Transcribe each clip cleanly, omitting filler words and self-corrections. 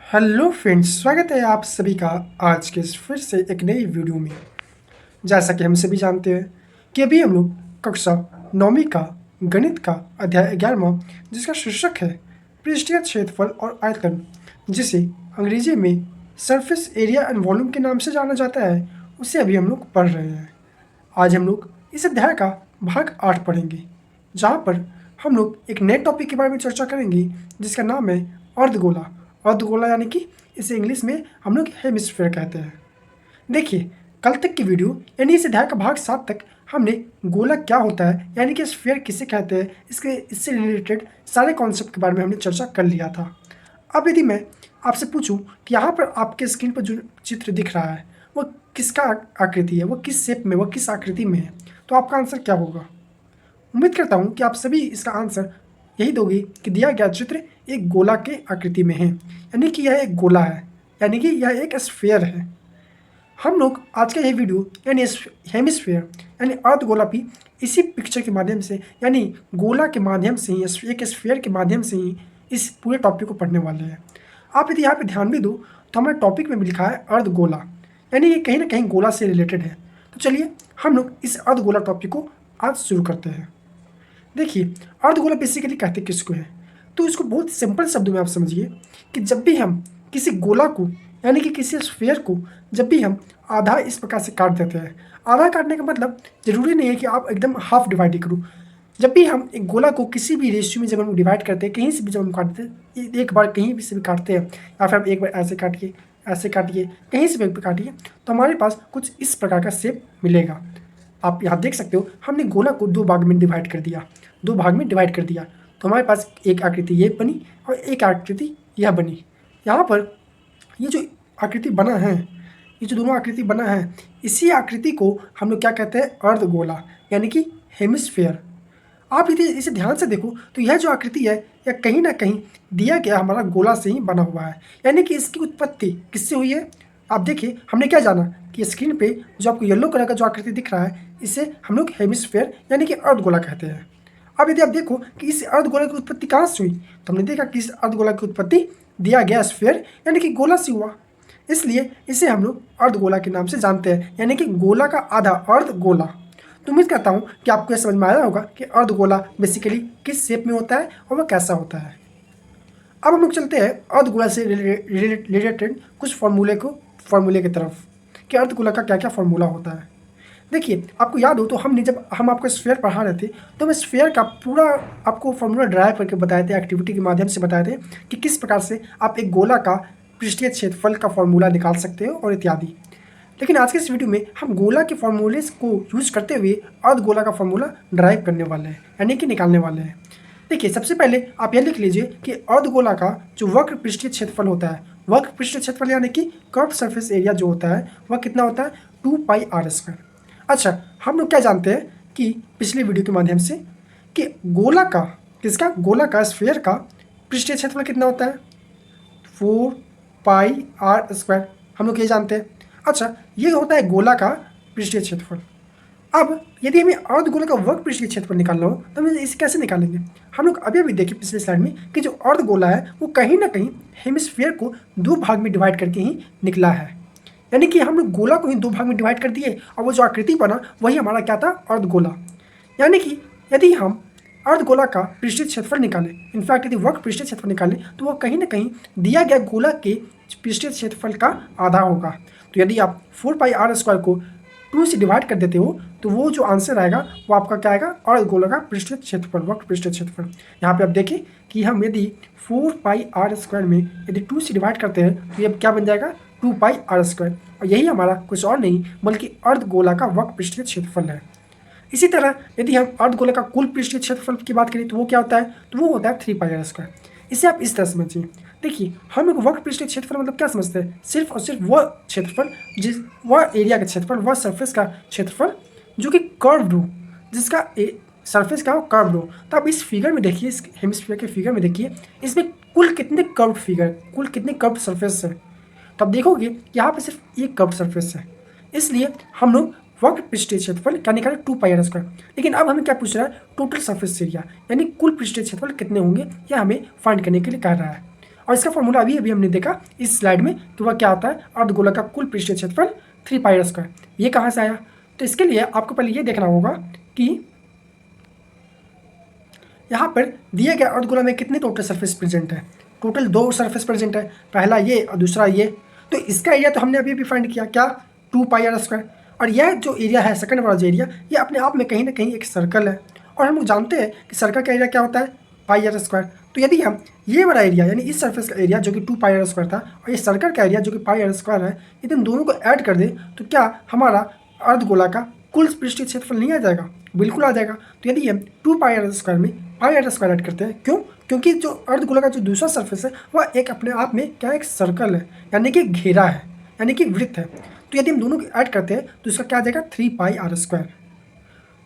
Hello friends, स्वागत है आप सभी का आज के फिर से एक नई वीडियो में। जैसा कि हम सभी जानते हैं कि अभी हम लोग कक्षा 9वीं का गणित का अध्याय 11वां, जिसका शीर्षक है पृष्ठीय क्षेत्रफल और आयतन, जिसे अंग्रेजी में सरफेस एरिया एंड वॉल्यूम के नाम से जाना जाता है, उसे अभी हम लोग पढ़ रहे हैं। आज हम लोग इस अध्याय का भाग 8 पढ़ेंगे, जहाँ पर हम लोग एक नए टॉपिक के बारे में चर्चा करेंगे जिसका नाम है अर्धगोला। अर्धगोला यानी कि इसे इंग्लिश में हम लोग हेमिस्फीयर कहते हैं। देखिए, कल तक की वीडियो यानी इस अध्याय का भाग 7 तक हमने गोला क्या होता है यानी कि स्फीयर किसे कहते हैं, इससे रिलेटेड सारे कॉन्सेप्ट के बारे में हमने चर्चा कर लिया था। अब यदि मैं आपसे पूछूं कि यहाँ पर आपके स्क्रीन पर जो चित्र दिख रहा है वो किसका आकृति है, वो किस शेप में, वो किस आकृति में है, तो आपका आंसर क्या होगा? उम्मीद करता हूँ कि आप सभी इसका आंसर यही दोगे कि दिया गया चित्र एक गोला के आकृति में है, यानी कि यह एक गोला है, यानी कि यह एक स्फीयर है। हम लोग आज का यह वीडियो यानी हेमिस्फीयर यानी अर्धगोला भी इसी पिक्चर के माध्यम से यानी गोला के माध्यम से ही, एक स्फीयर के माध्यम से ही इस पूरे टॉपिक को पढ़ने वाले हैं। आप यदि यहाँ पे ध्यान भी दो तो हमारे टॉपिक में भी लिखा है अर्धगोला, यानी ये कहीं ना कहीं गोला से रिलेटेड है। तो चलिए हम लोग इस अर्धगोला टॉपिक को आज शुरू करते हैं। देखिए, अर्धगोला बेसिकली कहते किसको है, तो इसको बहुत सिंपल शब्दों में आप समझिए कि जब भी हम किसी गोला को यानी कि किसी स्फीयर को जब भी हम आधा इस प्रकार से काट देते हैं, आधा काटने का मतलब जरूरी नहीं है कि आप एकदम हाफ डिवाइड ही करो। जब भी हम एक गोला को किसी भी रेशियो में जब हम डिवाइड करते हैं, कहीं से भी जब हम काटते हैं, एक बार कहीं भी से भी काटते हैं या फिर आप एक बार ऐसे काटिए, कहीं से भी काटिए, तो हमारे पास कुछ इस प्रकार का शेप मिलेगा। आप यहाँ देख सकते हो, हमने गोला को दो भाग में डिवाइड कर दिया, तो हमारे पास एक आकृति ये बनी और एक आकृति यह बनी। यहाँ पर ये जो आकृति बना है, ये जो दोनों आकृति बना है, इसी आकृति को हम लोग क्या कहते हैं? अर्धगोला, यानी कि हेमिस्फीयर। आप यदि इसे ध्यान से देखो तो यह जो आकृति है यह कहीं ना कहीं दिया गया हमारा गोला से ही बना हुआ है, यानी कि इसकी उत्पत्ति किससे हुई है? आप देखिए, हमने क्या जाना कि स्क्रीन पे जो आपको येलो कलर का जो आकृति दिख रहा है, इसे हम लोग हेमिस्फीयर यानी कि अर्धगोला कहते हैं। अब यदि आप देखो कि इस अर्धगोला की उत्पत्ति कहाँ से हुई, तो हमने देखा कि इस अर्धगोला की उत्पत्ति दिया गया स्फीयर यानी कि गोला से हुआ, इसलिए इसे हम लोग अर्धगोला के नाम से जानते हैं, यानी कि गोला का आधा अर्धगोला। तो उम्मीद करता हूँ कि आपको यह समझ में आया होगा कि अर्धगोला बेसिकली किस शेप में होता है और वह कैसा होता है। अब हम लोग चलते हैं अर्धगोला से रिलेटेड कुछ फॉर्मूले की तरफ कि अर्धगोला का क्या क्या फॉर्मूला होता है। देखिए, आपको याद हो तो जब हम आपको स्फीयर पढ़ा रहे थे तो हम स्फीयर का पूरा आपको फॉर्मूला ड्राइव करके बताए थे, एक्टिविटी के माध्यम से बताए थे कि किस प्रकार से आप एक गोला का पृष्ठीय क्षेत्रफल का फॉर्मूला निकाल सकते हो और इत्यादि। लेकिन आज के इस वीडियो में हम गोला के फॉर्मूले को यूज करते हुए अर्धगोला का फॉर्मूला ड्राइव करने वाले हैं, यानी कि निकालने वाले हैं। देखिए, सबसे पहले आप यह लिख लीजिए कि अर्धगोला का जो वक्र पृष्ठीय क्षेत्रफल होता है, वक्र पृष्ठीय क्षेत्रफल यानी कि कर्व सरफेस एरिया जो होता है वह कितना होता है? 2πr²। अच्छा, हम लोग क्या जानते हैं कि पिछले वीडियो के माध्यम से कि गोला का गोला का स्फीयर का पृष्ठीय क्षेत्रफल कितना होता है? 4πr²। हम लोग ये जानते हैं। अच्छा, ये होता है गोला का पृष्ठीय क्षेत्रफल। अब यदि हमें अर्धगोला का वर्ग पृष्ठीय क्षेत्रफल निकालना हो तो हम इसे कैसे निकालेंगे? हम लोग अभी देखिए पिछले स्लाइड में कि जो अर्धगोला है वो कहीं ना कहीं हेमिस्फीयर को दो भाग में डिवाइड करके ही निकला है, यानी कि हम लोग गोला को ही दो भाग में डिवाइड कर दिए और वो जो आकृति बना वही हमारा क्या था? अर्धगोला। यानी कि यदि हम अर्धगोला का पृष्ठीय क्षेत्रफल निकालें, इनफैक्ट यदि वक्र पृष्ठीय क्षेत्रफल निकालें, तो वह कहीं ना कहीं दिया गया गोला के पृष्ठीय क्षेत्रफल का आधा होगा। तो यदि आप 4πr² को 2 से डिवाइड कर देते हो तो वो जो आंसर आएगा वो आपका क्या आएगा? अर्धगोला का पृष्ठीय क्षेत्रफल, वक्र पृष्ठीय क्षेत्रफल। यहाँ पे आप देखिए कि हम यदि 4πr² में यदि 2 से डिवाइड करते हैं तो ये क्या बन जाएगा? 2πr²। और यही हमारा कुछ और नहीं बल्कि अर्धगोला का वक्र पृष्ठीय क्षेत्रफल है। इसी तरह यदि हम अर्धगोला का कुल पृष्ठीय क्षेत्रफल की बात करें तो वो क्या होता है? तो वो होता है 3πr²। इसे आप इस तरह समझिए। देखिए, हम एक वक्र पृष्ठीय क्षेत्रफल मतलब क्या समझते हैं? सिर्फ और सिर्फ वह क्षेत्रफल, वह एरिया का क्षेत्रफल, वह सरफेस का क्षेत्रफल जो कि कर्व्ड हो, जिसका सरफेस का हो कर्व्ड हो। तो आप इस फिगर में देखिए, इस हेमिस्फीयर के फिगर में देखिए, इसमें कुल कितने कर्व्ड सरफेस है। तो आप देखोगे यहाँ पे सिर्फ एक कर्व्ड सरफेस है, इसलिए हम लोग वक्र पृष्ठीय क्षेत्रफल क्या निकाले? 2πr²। लेकिन अब हमें क्या पूछ रहा है? टोटल सरफेस एरिया, यानी कुल पृष्ठीय क्षेत्रफल कितने होंगे, यह हमें फाइंड करने के लिए कह रहा है। और इसका फॉर्मूला अभी अभी हमने देखा इस स्लाइड में कि वह क्या होता है, अर्धगोलक का कुल पृष्ठीय क्षेत्रफल 3πr²। ये कहाँ से आया? तो इसके लिए आपको पहले ये देखना होगा कि यहाँ पर दिए गए अर्धगोला में कितने टोटल सरफेस प्रेजेंट है। टोटल 2 सरफेस प्रेजेंट है, पहला ये और दूसरा ये। तो इसका एरिया तो हमने अभी अभी फाइंड किया, क्या 2πr²। और यह जो एरिया है सेकंड वाला जो एरिया, ये अपने आप में कहीं ना कहीं एक सर्कल है, और हम लोग जानते हैं कि सर्कल का एरिया क्या होता है, πr²। तो यदि हम ये वाला एरिया यानी इस सरफेस का एरिया जो कि 2πr² था और ये सर्कल का एरिया जो कि πr² है, यदि हम दोनों को ऐड कर दें तो क्या हमारा अर्धगोला का कुल पृष्ठीय क्षेत्रफल नहीं आ जाएगा? बिल्कुल आ जाएगा। तो यदि हम 2πr² में πr² ऐड करते हैं, क्यों? क्योंकि जो अर्धगोला का जो दूसरा सरफेस है वह एक अपने आप में क्या एक सर्कल है, यानी कि घेरा है, यानी कि वृत्त है। तो यदि हम दोनों को ऐड करते हैं तो इसका क्या आ जाएगा, 3πr²।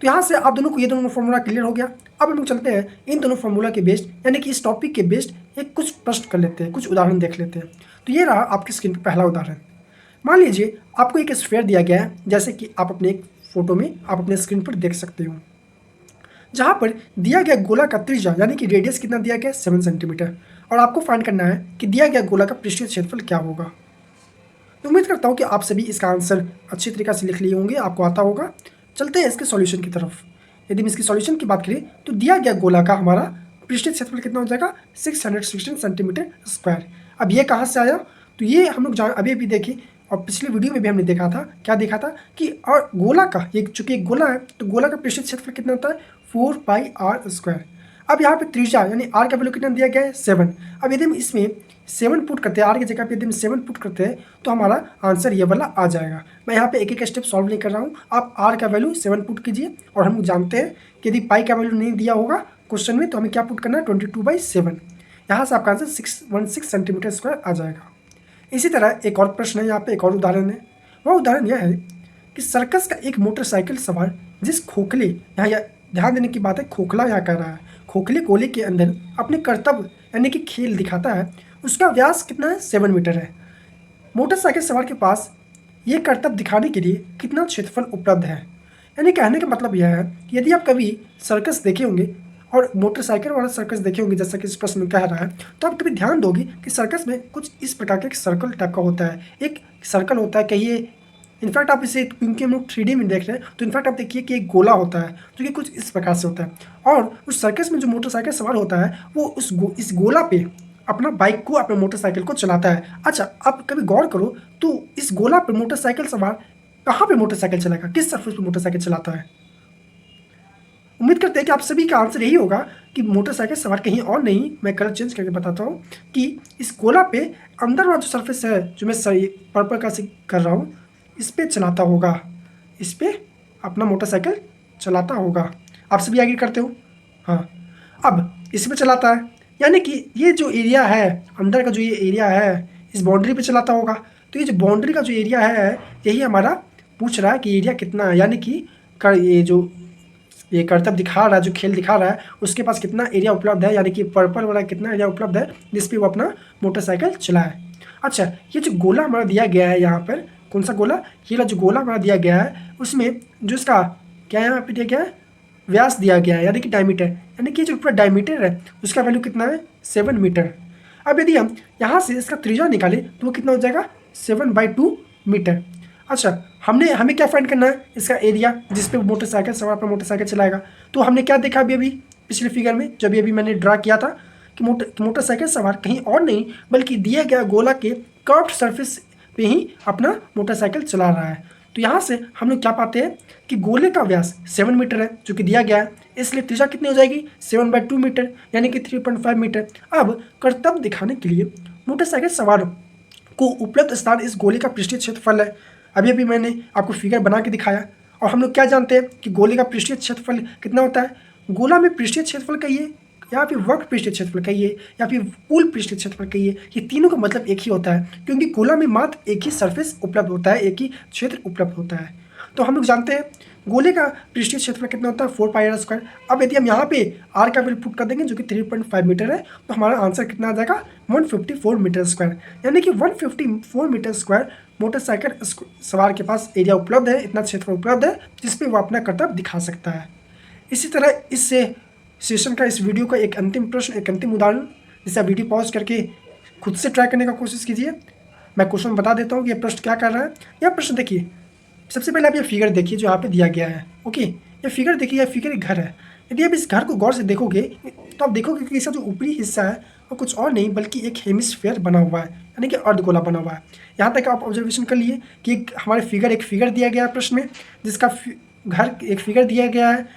तो यहाँ से आप दोनों को ये दोनों फार्मूला क्लियर हो गया। अब हम लोग चलते हैं इन दोनों फार्मूला के बेस्ड, यानी कि इस टॉपिक के बेस्ड एक कुछ प्रश्न कर लेते हैं, कुछ उदाहरण देख लेते हैं। तो ये रहा आपकी स्क्रीन पर पहला उदाहरण। मान लीजिए आपको एक स्फीयर दिया गया है, जैसे कि आप अपने एक फोटो में आप अपने स्क्रीन पर देख सकते हो, जहाँ पर दिया गया गोला का त्रिज्या यानी कि रेडियस कितना दिया गया, 7 सेंटीमीटर, और आपको फाइंड करना है कि दिया गया गोला का पृष्ठीय क्षेत्रफल क्या होगा। तो उम्मीद करता हूँ कि आप सभी इसका आंसर अच्छी तरीके से लिख लिए होंगे, आपको आता होगा। चलते हैं इसके सॉल्यूशन की तरफ। यदि हम इसकी सॉल्यूशन की बात करें तो दिया गया गोला का हमारा पृष्ठीय क्षेत्रफल कितना हो जाएगा, 616 सेंटीमीटर स्क्वायर। अब ये कहाँ से आया? तो ये हम लोग अभी अभी देखें और पिछले वीडियो में भी हमने देखा था, क्या देखा था कि और गोला का ये चूंकि एक गोला है तो गोला का पृष्ठीय क्षेत्रफल कितना होता है, 4πr²। अब यहाँ पे त्रिज्या यानी r का वैल्यू कितना दिया गया है, 7। अब यदि हम इसमें 7 पुट करते हैं, r की जगह पे यदि हम 7 पुट करते हैं तो हमारा आंसर ये वाला आ जाएगा। मैं यहाँ पे एक एक स्टेप सॉल्व नहीं कर रहा हूँ, आप r का वैल्यू 7 पुट कीजिए। और हम जानते हैं कि यदि पाई का वैल्यू नहीं दिया होगा क्वेश्चन में तो हमें क्या पुट करना है, 22/7। यहाँ से आपका आंसर 616 सेंटीमीटर स्क्वायर आ जाएगा। इसी तरह एक और प्रश्न है, यहाँ पे एक और उदाहरण है। वह उदाहरण यह है कि सर्कस का एक मोटरसाइकिल सवार जिस खोखले, यहाँ ध्यान देने की बात है, खोखला यहाँ कर रहा है, खोखले गोले के अंदर अपने कर्तव्य यानी कि खेल दिखाता है, उसका व्यास कितना है, 7 मीटर है। मोटरसाइकिल सवार के पास ये कर्तव्य दिखाने के लिए कितना क्षेत्रफल उपलब्ध है। यानी कहने का मतलब यह है कि यदि आप कभी सर्कस देखे होंगे और मोटरसाइकिल वाला सर्कस देखे होंगे जैसा कि इस प्रश्न में कह रहा है, तो आप कभी ध्यान दोगे कि सर्कस में कुछ इस प्रकार का एक सर्कल टाइप का होता है, एक सर्कल होता है, कहिए इनफैक्ट आप इसे, क्योंकि हम लोग 3D में देख रहे हैं तो इनफैक्ट आप देखिए कि एक गोला होता है जो कि कुछ इस प्रकार से होता है। और उस सर्कस में जो मोटरसाइकिल सवार होता है वो इस गोला पे अपना बाइक को, अपने मोटरसाइकिल को चलाता है। अच्छा, आप कभी गौर करो तो इस गोला पर मोटरसाइकिल सवार कहाँ पे मोटरसाइकिल चलाएगा, किस सरफेस पे मोटरसाइकिल चलाता है? उम्मीद करते हैं कि आप सभी का आंसर यही होगा कि मोटरसाइकिल सवार कहीं और नहीं, मैं कलर चेंज करके बताता हूँ, कि इस गोला पे अंदर वाला जो सरफेस है जो मैं पर्पल का से कर रहा हूँ, इस पे चलाता होगा, इस पे अपना मोटरसाइकिल चलाता होगा। आप सभी आगे करते हो? हाँ, अब इस पे चलाता है, यानी कि ये जो एरिया है अंदर का, जो ये एरिया है इस बाउंड्री पे चलाता होगा। तो ये जो बाउंड्री का जो एरिया है यही हमारा पूछ रहा है कि एरिया कितना है, यानी कि ये जो ये कर्तव्य दिखा रहा है, जो खेल दिखा रहा है, उसके पास कितना एरिया उपलब्ध है, यानी कि पर्पल वाला कितना एरिया उपलब्ध है जिस पे वो अपना मोटरसाइकिल चलाए। अच्छा, ये जो गोला हमारा दिया गया है यहाँ पर, कौन सा गोला, ये जो गोला हमारा दिया गया है उसमें जो इसका क्या यहाँ पे दिया गया है, व्यास दिया गया है, यानी कि डायमीटर, यानी कि जो पूरा डायमीटर है उसका वैल्यू कितना है, 7 मीटर। अब यदि हम यहाँ से इसका त्रिज्या निकालें तो वो कितना हो जाएगा, 7/2 मीटर। अच्छा, हमें क्या फाइंड करना है, इसका एरिया जिस पे मोटरसाइकिल सवार पर मोटरसाइकिल चलाएगा। तो हमने क्या देखा अभी पिछले फिगर में, जब अभी मैंने ड्रा किया था कि मोटरसाइकिल सवार कहीं और नहीं बल्कि दिया गया गोला के कर्व्ड सरफेस पे ही अपना मोटरसाइकिल चला रहा है। तो यहाँ से हम लोग क्या पाते हैं कि गोले का व्यास 7 मीटर है जो कि दिया गया है, इसलिए त्रिज्या कितनी हो जाएगी, 7/2 मीटर, यानी कि 3.5 मीटर। अब कर्तव्य दिखाने के लिए मोटरसाइकिल सवार को उपलब्ध स्थान इस गोले का पृष्ठीय क्षेत्रफल है। अभी मैंने आपको फिगर बना के दिखाया। और हम लोग क्या जानते हैं कि गोले का पृष्ठीय क्षेत्रफल कितना होता है। गोला में पृष्ठीय क्षेत्रफल कहिए या फिर वक्र पृष्ठीय क्षेत्रफल कहिए या फिर कुल पृष्ठीय क्षेत्रफल कहिए, ये तीनों का मतलब एक ही होता है, क्योंकि गोला में मात्र एक ही सरफेस उपलब्ध होता है, एक ही क्षेत्र उपलब्ध होता है। तो हम लोग जानते हैं गोले का पृष्ठीय क्षेत्रफल कितना होता है, 4πr²। अब यदि हम यहाँ पे r का वैल्यू पुट कर देंगे जो कि 3.5 मीटर है, तो हमारा आंसर कितना आ जाएगा, 154 मीटर स्क्वायर, यानी कि 154 मीटर स्क्वायर मोटरसाइकिल सवार के पास एरिया उपलब्ध है, इतना क्षेत्र उपलब्ध है जिसपे वो अपना कर्तव्य दिखा सकता है। इसी तरह इस सेशन का, इस वीडियो का एक अंतिम प्रश्न, एक अंतिम उदाहरण, जिसे आप वीडियो पॉज करके खुद से ट्राई करने का कोशिश कीजिए। मैं क्वेश्चन बता देता हूँ कि ये प्रश्न क्या कर रहा है। यह प्रश्न देखिए, सबसे पहले आप ये फिगर देखिए जो यहाँ पे दिया गया है। ओके, ये फिगर देखिए, यह फिगर एक घर है। यदि आप इस घर को गौर से देखोगे तो आप देखोगे कि इसका जो ऊपरी हिस्सा है वो कुछ और नहीं बल्कि एक हेमिस्फेयर बना हुआ है, यानी कि अर्धगोला बना हुआ है। यहाँ तक आप ऑब्जर्वेशन कर लिए कि हमारे एक फिगर दिया गया है प्रश्न में, जिसका घर एक फिगर दिया गया है।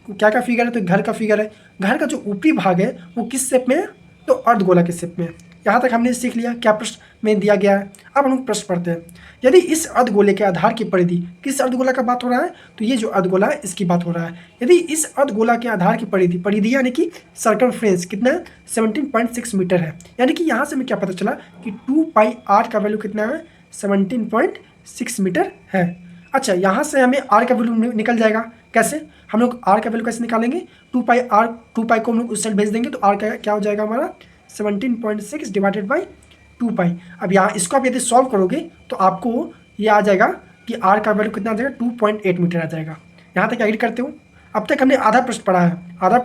क्या क्या फिगर है? तो घर का फिगर है। घर का जो ऊपरी भाग है वो किस शेप में है? तो अर्धगोला के शेप में है। यहाँ तक हमने सीख लिया क्या प्रश्न में दिया गया है। अब हम लोग प्रश्न पढ़ते हैं। यदि इस अर्धगोले के आधार की परिधि, किस अर्धगोला का बात हो रहा है? तो ये जो अर्धगोला है इसकी बात हो रहा है। यदि इस अर्धगोला के आधार की परिधि यानी कि सर्कमफ्रेंस कितना है? 17.6 मीटर है। यानी कि यहाँ से हमें क्या पता चला कि 2πr का वैल्यू कितना है? 17.6 मीटर है। अच्छा, यहाँ से हमें r का वैल्यू निकल जाएगा। कैसे? हम लोग r का वैल्यू कैसे निकालेंगे? 2π को हम लोग उस साइड भेज देंगे तो r का क्या हो जाएगा हमारा? 17.6 डिवाइडेड बाई 2π। अब यहाँ इसको आप यदि सॉल्व करोगे तो आपको ये आ जाएगा कि r का वैल्यू कितना आ जाएगा? 2.8 मीटर आ जाएगा। यहाँ तक एग्री करते हो? अब तक हमने आधा प्रश्न पढ़ा है। आधा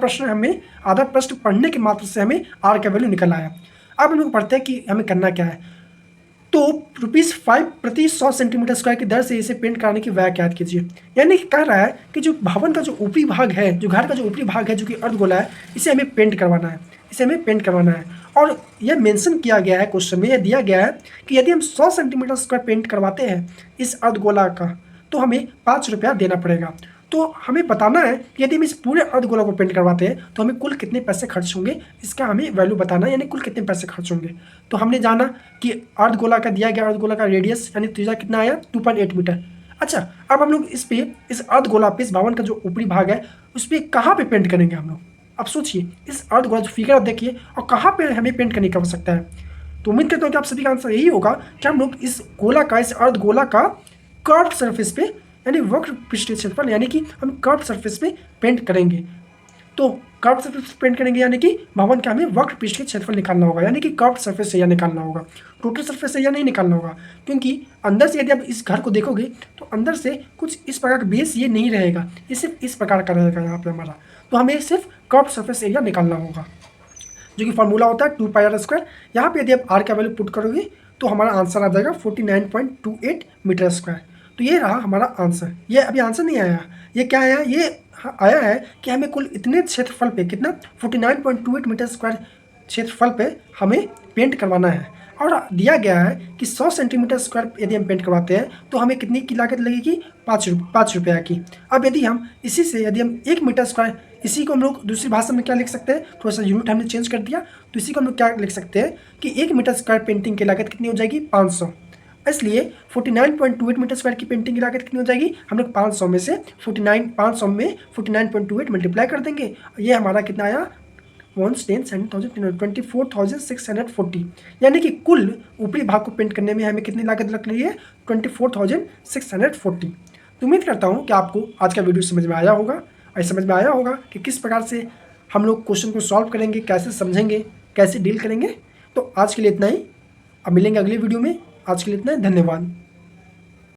प्रश्न पढ़ने के मात्र से हमें r का वैल्यू निकल आया। अब हम लोग पढ़ते हैं कि हमें करना क्या है। तो ₹5 प्रति 100 सेंटीमीटर स्क्वायर की दर से इसे पेंट कराने की व्यय ज्ञात कीजिए। यानी कि कह रहा है कि जो भवन का जो ऊपरी भाग है, जो घर का जो ऊपरी भाग है जो कि अर्धगोला है, इसे हमें पेंट करवाना है। और यह मेंशन किया गया है, क्वेश्चन में यह दिया गया है कि यदि हम 100 सेंटीमीटर स्क्वायर पेंट करवाते हैं इस अर्धगोला का तो हमें 5 रुपया देना पड़ेगा। तो हमें बताना है कि यदि हम इस पूरे अर्धगोला को पेंट करवाते हैं तो हमें कुल कितने पैसे खर्च होंगे, इसका हमें वैल्यू बताना है, यानी कुल कितने पैसे खर्च होंगे। तो हमने जाना कि अर्धगोला का दिया गया, अर्धगोला का रेडियस यानी त्रिज्या कितना आया? 2.8 मीटर। अच्छा, अब हम लोग इस अर्धगोला पे, इस भवन का जो ऊपरी भाग है उस पर कहाँ पे पेंट करेंगे हम लोग? अब सोचिए, इस अर्धगोला जो फिगर आप देखिए और कहाँ पे हमें पेंट करने की आवश्यकता है। तो उम्मीद करता हूँ कि आप सभी का आंसर यही होगा कि हम लोग इस अर्धगोला का कर्व सरफेस पे यानी वक्र पृष्ठीय क्षेत्रफल यानी कि हम कर्व सरफेस पे पेंट करेंगे। तो कर्व सरफेस पेंट करेंगे यानी कि भवन का हमें वक्र पृष्ठीय क्षेत्रफल निकालना होगा, यानी कि कर्व सरफेस एरिया निकालना होगा। टोटल सरफेस एरिया नहीं निकालना होगा, क्योंकि अंदर से यदि आप इस घर को देखोगे तो अंदर से कुछ इस प्रकार का बेस ये नहीं रहेगा, ये सिर्फ इस प्रकार का रहेगा यहाँ पे हमारा। तो हमें सिर्फ कर्व सरफेस एरिया निकालना होगा, जो कि फॉर्मूला होता है 2πr²। यहाँ पे यदि आप r का वैल्यू पुट करोगे तो हमारा आंसर आ जाएगा 49.28 मीटर स्क्वायर। तो ये रहा हमारा आंसर। ये अभी आंसर नहीं आया, ये क्या आया? ये आया है कि हमें कुल इतने क्षेत्रफल पे कितना 49.28 मीटर स्क्वायर क्षेत्रफल पे हमें पेंट करवाना है। और दिया गया है कि 100 सेंटीमीटर स्क्वायर यदि हम पेंट करवाते हैं तो हमें कितनी की लागत लगेगी? 5 रुपया की। अब यदि हम 1 मीटर स्क्वायर, इसी को हम लोग दूसरी भाषा में क्या लिख सकते हैं? थोड़ा सा यूनिट हमने चेंज कर दिया, तो इसी को हम लोग क्या लिख सकते हैं कि 1 मीटर स्क्वायर पेंटिंग की लागत कितनी हो जाएगी? 500। इसलिए 49.28 मीटर स्क्वायर की पेंटिंग की लागत कितनी हो जाएगी? हम लोग 500 में 49.28 मल्टीप्लाई कर देंगे। ये हमारा कितना आया? 24,640, यानी कि कुल ऊपरी भाग को पेंट करने में हमें कितनी लागत लग रही है? 24,640। तो उम्मीद करता हूँ कि आपको आज का वीडियो समझ में आया होगा, और समझ में आया होगा कि किस प्रकार से हम लोग क्वेश्चन को सॉल्व करेंगे, कैसे समझेंगे, कैसे डील करेंगे। तो आज के लिए इतना ही, अब मिलेंगे अगले वीडियो में। आज के लिए इतना ही, धन्यवाद।